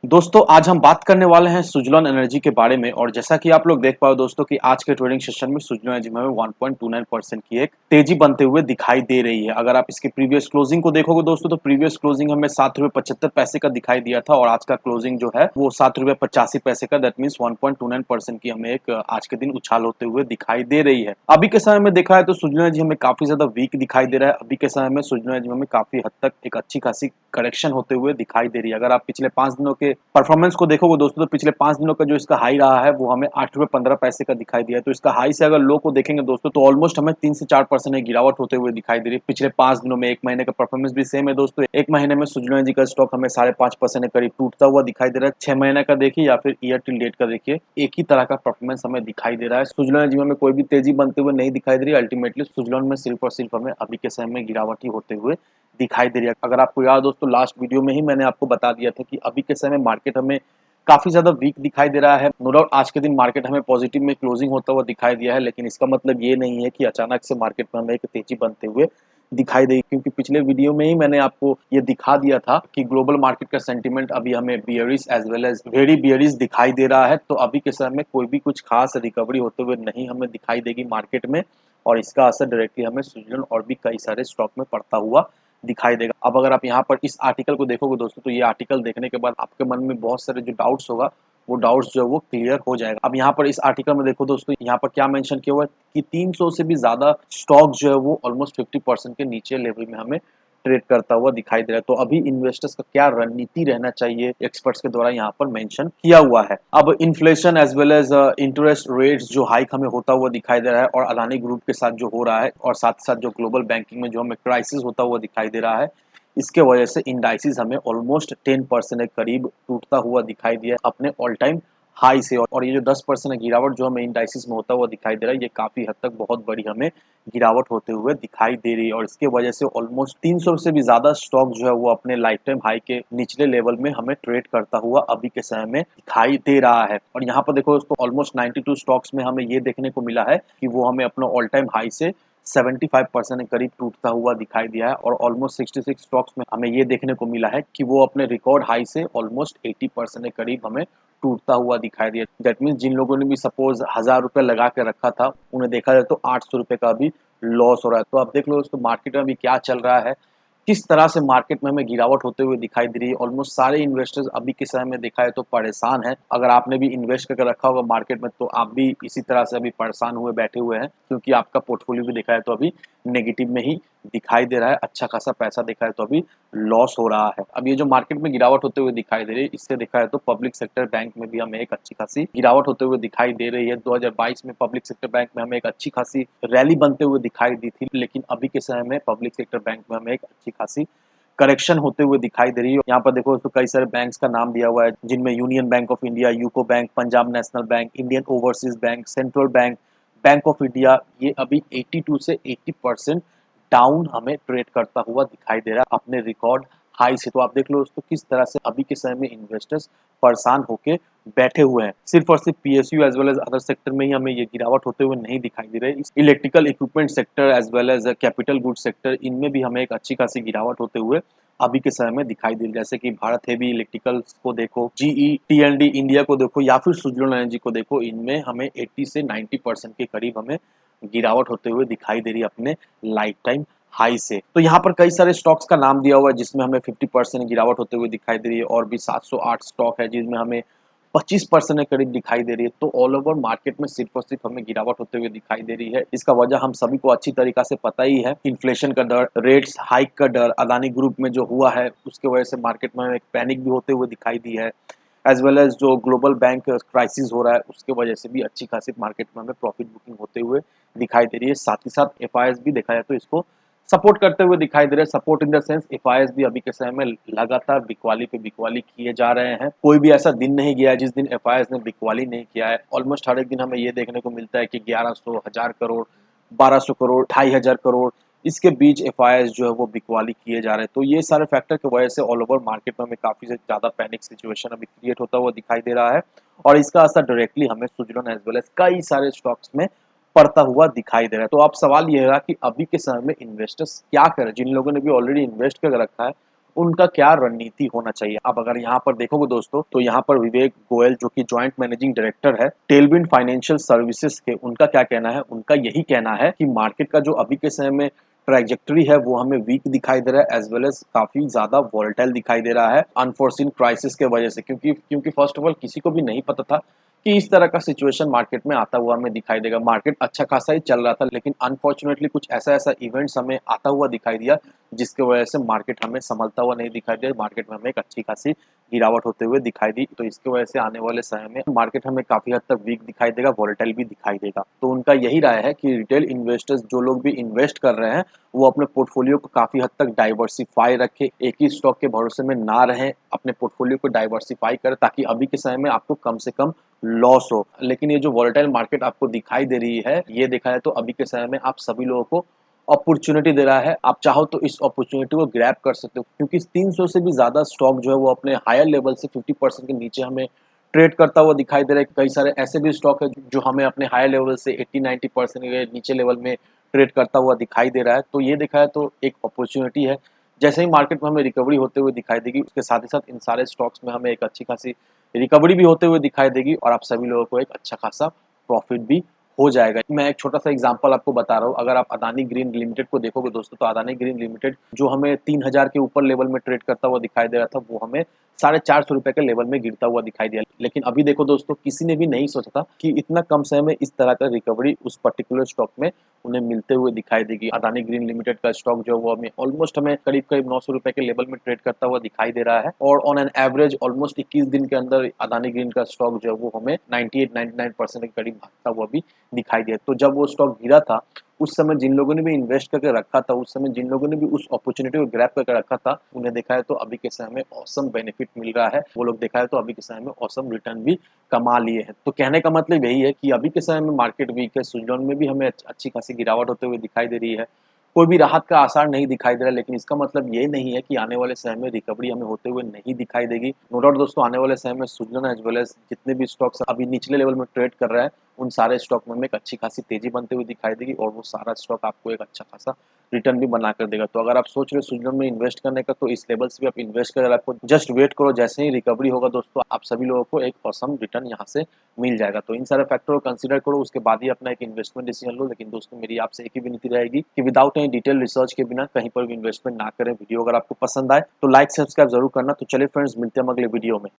दोस्तों आज हम बात करने वाले हैं सुज़लोन एनर्जी के बारे में। और जैसा कि आप लोग देख पाओ दोस्तों कि आज के ट्रेडिंग सेशन में सुज़लोन एनर्जी में 1.29% की एक तेजी बनते हुए दिखाई दे रही है। अगर आप इसके प्रीवियस क्लोजिंग को देखोगे दोस्तों तो प्रीवियस क्लोजिंग हमें ₹7.75 का दिखाई दिया था और आज का क्लोजिंग जो है वो ₹7.85 का, दैट मीन्स 1.29% की हमें एक आज के दिन उछाल होते हुए दिखाई दे रही है। अभी के समय में देखा है तो सुज़लोन एनर्जी हमें काफी ज्यादा वीक दिखाई दे रहा है। अभी के समय में सुज़लोन एनर्जी हमें काफी हद तक एक अच्छी खासी करेक्शन होते हुए दिखाई दे रही है। अगर आप पिछले 5 दिनों के परफॉर्मेंस को देखोगे दोस्तों तो पिछले 5 दिनों का जो इसका हाई रहा है वो हमें ₹8.15 का दिखाई दिया है। तो इसका हाई से अगर लो को देखेंगे दोस्तों तो ऑलमोस्ट हमें 3 से 4% की गिरावट होते हुए दिखाई दे रही है। पिछले 5 दिनों में 1 महीने का परफॉर्मेंस भी सेम है दोस्तों। 1 महीने में सुज़लोन एनर्जी का स्टॉक हमें 5.5% के करीब टूटता हुआ दिखाई दे रहा है। 6 महीने का देखिए या फिर ईयर टिल डेट का देखिए, एक ही तरह का परफॉर्मेंस हमें दिखाई दे रहा है। सुज़लोन एनर्जी में हमें कोई भी तेजी बनते हुए नहीं दिखाई दे रही है। अल्टीमेटली सुज़लोन में सिर्फ और सिर्फ हमें अभी के समय में गिरावट ही होते हुए दिखाई दे रही है। अगर आपको याद हो दोस्तों लास्ट वीडियो में ही मैंने आपको बता दिया था कि अभी के समय मार्केट हमें काफी ज्यादा वीक दिखाई दे रहा है। नो डाउट आज के दिन मार्केट हमें पॉजिटिव में क्लोजिंग होता हुआ दिखाई दिया है, लेकिन इसका मतलब ये नहीं है कि अचानक से मार्केट में हमें एक तेजी बनते हुए दिखाई देगी, क्योंकि पिछले वीडियो में ही मैंने आपको ये दिखा दिया था कि ग्लोबल मार्केट का सेंटीमेंट अभी हमें bearish as well as very bearish दिखाई दे रहा है। तो अभी के समय में कोई भी कुछ खास रिकवरी होते हुए नहीं हमें दिखाई देगी मार्केट में, और इसका असर डायरेक्टली हमें सुज़लोन और भी कई सारे स्टॉक में पड़ता हुआ दिखाई देगा। अब अगर आप यहाँ पर इस आर्टिकल को देखोगे दोस्तों तो ये आर्टिकल देखने के बाद आपके मन में बहुत सारे जो डाउट्स होगा वो डाउट्स जो है वो क्लियर हो जाएगा। अब यहाँ पर इस आर्टिकल में देखो दोस्तों, यहाँ पर क्या मेंशन किया हुआ है कि 300 से भी ज्यादा स्टॉक जो है वो ऑलमोस्ट 50% के नीचे लेवल में हमें ट्रेड करता हुआ दिखाई दे रहा है। तो अभी इन्वेस्टर्स का क्या रणनीति रहना चाहिए, एक्सपर्ट्स के द्वारा यहाँ पर मेंशन किया हुआ है। अब inflation as well as interest rates जो हाइक हमें होता हुआ दिखाई दे रहा है, और अदानी ग्रुप के साथ जो हो रहा है, और साथ साथ जो ग्लोबल बैंकिंग में जो हमें क्राइसिस होता हुआ दिखाई दे रहा है, इसके वजह से इंडाइसिस हमें ऑलमोस्ट 10% के करीब टूटता हुआ दिखाई दिया अपने ऑल टाइम हाई से। और ये जो 10% गिरावट जो हमें इंडाइसिस में होता हुआ दिखाई दे रहा है, ये काफी हद तक बहुत बड़ी हमें गिरावट होते हुए दिखाई दे रही है। और इसके वजह से ऑलमोस्ट 300 से भी ज्यादा स्टॉक जो है वो अपने लाइफ टाइम हाई के निचले लेवल में हमें ट्रेड करता हुआ अभी के समय में दिखाई दे रहा है। और यहाँ पर देखो दोस्तों ऑलमोस्ट 92 स्टॉक्स में हमें ये देखने को मिला है कि वो हमें अपना ऑल टाइम हाई से 75% के करीब टूटता हुआ दिखाई दिया है। और ऑलमोस्ट 66 स्टॉक्स में हमें ये देखने को मिला है कि वो अपने रिकॉर्ड हाई से ऑलमोस्ट 80% के करीब हमें टूटता हुआ दिखाई दिया। दैट मीन्स जिन लोगों ने भी सपोज ₹1000 लगा के रखा था, उन्हें देखा जाए तो ₹800 का भी लॉस हो रहा है। तो आप देख लो दोस्तों मार्केट में अभी क्या चल रहा है, किस तरह से मार्केट में हमें गिरावट होते हुए दिखाई दे रही है। ऑलमोस्ट सारे इन्वेस्टर्स अभी के समय में देखा है तो परेशान है। अगर आपने भी इन्वेस्ट करके रखा होगा मार्केट में तो आप भी इसी तरह से अभी परेशान हुए बैठे हुए हैं, क्योंकि आपका पोर्टफोलियो भी देखा है तो अभी नेगेटिव में ही दिखाई दे रहा है। अच्छा खासा पैसा देखा है तो अभी लॉस हो रहा है। अब ये जो मार्केट में गिरावट होते हुए दिखाई दे रही है, इससे देखा है तो पब्लिक सेक्टर बैंक में भी हमें एक अच्छी खासी गिरावट होते हुए दिखाई दे रही है। 2022 में पब्लिक सेक्टर बैंक में हमें एक अच्छी खासी रैली बनते हुए दिखाई दी थी, लेकिन अभी के समय में पब्लिक सेक्टर बैंक में हमें एक अच्छी खासी करेक्शन होते हुए दिखाई दे रही है। यहाँ पर देखो तो कई सारे बैंक्स का नाम दिया हुआ है, जिनमें union bank of India, UCO bank, Punjab national bank, Indian overseas bank, central bank, bank of India, ये अभी 82 से 80% डाउन हमें ट्रेड करता हुआ दिखाई दे रहा है अपने रिकॉर्ड हाई से। तो आप देख लो दोस्तों किस तरह से अभी के समय में इन्वेस्टर्स परेशान होके बैठे हुए हैं। सिर्फ और सिर्फ PSU as well as other sector में ही हमें ये गिरावट होते हुए नहीं दिखाई दे रही है। Electrical equipment sector as well as capital good sector, इनमें भी हमें एक अच्छी खासी गिरावट होते हुए अभी के समय में दिखाई दे रही है। जैसे कि भारत हेवी इलेक्ट्रिकल्स को देखो, जीई टीएनडी इंडिया को देखो, या फिर सुज़लोन एनर्जी को देखो, इनमें हमें 80 से 90% के करीब हमें गिरावट होते हुए दिखाई दे रही है अपने लाइफ टाइम हाई से। तो यहाँ पर कई सारे स्टॉक्स का नाम दिया हुआ है जिसमें हमें 50% गिरावट होते हुए दिखाई दे रही है, और भी 708 स्टॉक है जिसमें हमें 25% के करीब दिखाई दे रही है। तो ऑल ओवर मार्केट में सिर्फ और सिर्फ हमें गिरावट होते हुए दिखाई दे रही है। इसका वजह हम सभी को अच्छी तरीका से पता ही है, इन्फ्लेशन का डर, रेट्स हाइक का डर, अदानी ग्रुप में जो हुआ है उसके वजह से मार्केट में एक पैनिक भी होते हुए दिखाई दी है, एज वेल एज जो ग्लोबल बैंक क्राइसिस हो रहा है उसके वजह से भी अच्छी खासी मार्केट में हमें प्रॉफिट बुकिंग होते हुए दिखाई दे रही है। साथ ही साथ एफआईएस भी देखा जाए तो इसको सपोर्ट करते हुए दिखाई दे रहे हैं। Support in the sense FIS भी अभी के समय में लगातार बिकवाली पे बिकवाली किए जा रहे हैं। कोई भी ऐसा दिन नहीं गया है जिस दिन एफआईएस ने बिकवाली नहीं किया है। ऑलमोस्ट हर एक दिन हमें ये देखने को मिलता है कि 1100, 1000 करोड़, 1200 करोड़, 2500 करोड़, इसके बीच एफआईएस जो है वो बिकवाली किए जा रहे हैं। तो ये सारे फैक्टर की वजह से ऑल ओवर मार्केट में हमें काफी ज्यादा पैनिक सिचुएशन अभी क्रिएट होता हुआ दिखाई दे रहा है, और इसका असर डायरेक्टली हमें सुज़लोन एज वेल एज कई सारे स्टॉक्स में पड़ता हुआ दिखाई दे रहा है। तो अब सवाल ये है कि अभी के समय में इन्वेस्टर्स क्या करें। जिन लोगों ने भी ऑलरेडी इन्वेस्ट कर रखा है उनका क्या रणनीति होना चाहिए। अब अगर यहाँ पर देखोगे दोस्तों, तो यहाँ पर विवेक गोयल जो कि जॉइंट मैनेजिंग डायरेक्टर है टेलविंड फाइनेंशियल सर्विसेज के, उनका क्या कहना है, उनका यही कहना है कि मार्केट का जो अभी के समय में ट्रैजेक्टरी है वो हमें वीक दिखाई दे रहा है, एज वेल एज काफी ज्यादा वॉलेटाइल दिखाई दे रहा है अनफोर्सिन क्राइसिस के वजह से, क्योंकि फर्स्ट ऑफ ऑल किसी को भी नहीं पता था कि इस तरह का सिचुएशन मार्केट में आता हुआ हमें दिखाई देगा। मार्केट अच्छा खासा ही चल रहा था, लेकिन अनफॉर्चुनेटली कुछ ऐसा ऐसा इवेंट्स हमें आता हुआ दिखाई दिया जिसकी वजह से मार्केट हमें संभलता हुआ नहीं दिखाई दिया, मार्केट में हमें एक अच्छी खासी गिरावट होते हुए दिखाई दी। तो इसकी वजह से आने वाले समय में मार्केट हमें काफी हद तक वीक दिखाई देगा, वॉलेटाइल भी दिखाई देगा। तो उनका यही राय है कि रिटेल इन्वेस्टर्स जो लोग भी इन्वेस्ट कर रहे हैं वो अपने पोर्टफोलियो को काफी हद तक डाइवर्सिफाई रखे, एक ही स्टॉक के भरोसे में ना रहें, अपने पोर्टफोलियो को डाइवर्सिफाई करें ताकि अभी के समय में आपको कम से कम लॉस हो। लेकिन ये जो वॉलेटाइल मार्केट आपको दिखाई दे रही है, ये देखा जाए तो अभी के समय में आप सभी लोगों को अपॉर्चुनिटी दे रहा है। आप चाहो तो इस अपॉर्चुनिटी को ग्रैब कर सकते हो, क्योंकि 300 से भी ज्यादा स्टॉक जो है वो अपने हायर लेवल से 50% के नीचे हमें ट्रेड करता हुआ दिखाई दे रहा है। कई सारे ऐसे भी स्टॉक है जो हमें अपने हायर लेवल से 80-90% के नीचे लेवल में ट्रेड करता हुआ दिखाई दे रहा है। तो ये देखा है तो एक अपॉर्चुनिटी है। जैसे ही मार्केट में हमें रिकवरी होते हुए दिखाई देगी, उसके साथ ही साथ इन सारे स्टॉक्स में हमें एक अच्छी खासी रिकवरी भी होते हुए दिखाई देगी और आप सभी लोगों को एक अच्छा खासा प्रॉफिट भी हो जाएगा। मैं एक छोटा सा एग्जांपल आपको बता रहा हूँ, अगर आप अदानी ग्रीन लिमिटेड को देखोगे दोस्तों, तो अदानी ग्रीन लिमिटेड जो हमें 3000 के ऊपर लेवल में ट्रेड करता हुआ दिखाई दे रहा था, वो हमें 450 रुपए के लेवल में गिरता हुआ दिखाई दिया। लेकिन अभी देखो दोस्तों, किसी ने भी नहीं सोचा था कि इतना कम समय में इस तरह का रिकवरी उस पर्टिकुलर स्टॉक में उन्हें मिलते हुए दिखाई देगी। अदानी ग्रीन लिमिटेड का स्टॉक जो वो हमें ऑलमोस्ट हमें करीब करीब 900 रुपए के लेवल में ट्रेड करता हुआ दिखाई दे रहा है, और ऑन एन एवरेज ऑलमोस्ट 21 दिन के अंदर अदानी ग्रीन का स्टॉक जो है वो हमें 98-99% के करीब भागता हुआ भी दिखाई दिया। तो जब वो स्टॉक गिरा था, उस समय जिन लोगों ने भी इन्वेस्ट करके रखा था, उस समय जिन लोगों ने भी उस अपॉर्चुनिटी को ग्रैब करके रखा था, उन्हें देखा है तो अभी के समय में ऑसम बेनिफिट मिल रहा है। वो लोग देखा है तो अभी के समय में ऑसम रिटर्न भी कमा लिए हैं। तो कहने का मतलब यही है कि अभी के समय में मार्केट वीक है, सुजलॉन में भी हमें अच्छी खासी गिरावट होते हुए दिखाई दे रही है। कोई भी राहत का आसार नहीं दिखाई दे रहा, लेकिन इसका मतलब ये नहीं है कि आने वाले समय में रिकवरी हमें होते हुए नहीं दिखाई देगी। नो डाउट दोस्तों, आने वाले समय में सुजलॉन एज वेल एज जितने भी स्टॉक्स अभी निचले लेवल में ट्रेड कर रहा है, उन सारे स्टॉक में एक अच्छी खासी तेजी बनते हुए दिखाई देगी और वो सारा स्टॉक आपको एक अच्छा खासा रिटर्न भी बना कर देगा। तो अगर आप सोच रहे हो सुजलॉन में इन्वेस्ट करने का, तो इस लेवल से भी आप इन्वेस्ट कर आपको जस्ट वेट करो, जैसे ही रिकवरी होगा दोस्तों, आप सभी लोगों को एक ऑसम रिटर्न यहाँ से मिल जाएगा। तो इन सारे फैक्टर को कंसीडर करो, उसके बाद ही अपना एक इन्वेस्टमेंट डिसीजन लो। लेकिन दोस्तों, मेरी आपसे एक ही विनती रहेगी कि विदाउट एनी डिटेल रिसर्च के बिना कहीं पर भी इन्वेस्टमेंट ना करें। वीडियो अगर आपको पसंद आए तो लाइक सब्सक्राइब जरूर करना। तो चलिए फ्रेंड्स, मिलते हैं अगले वीडियो में।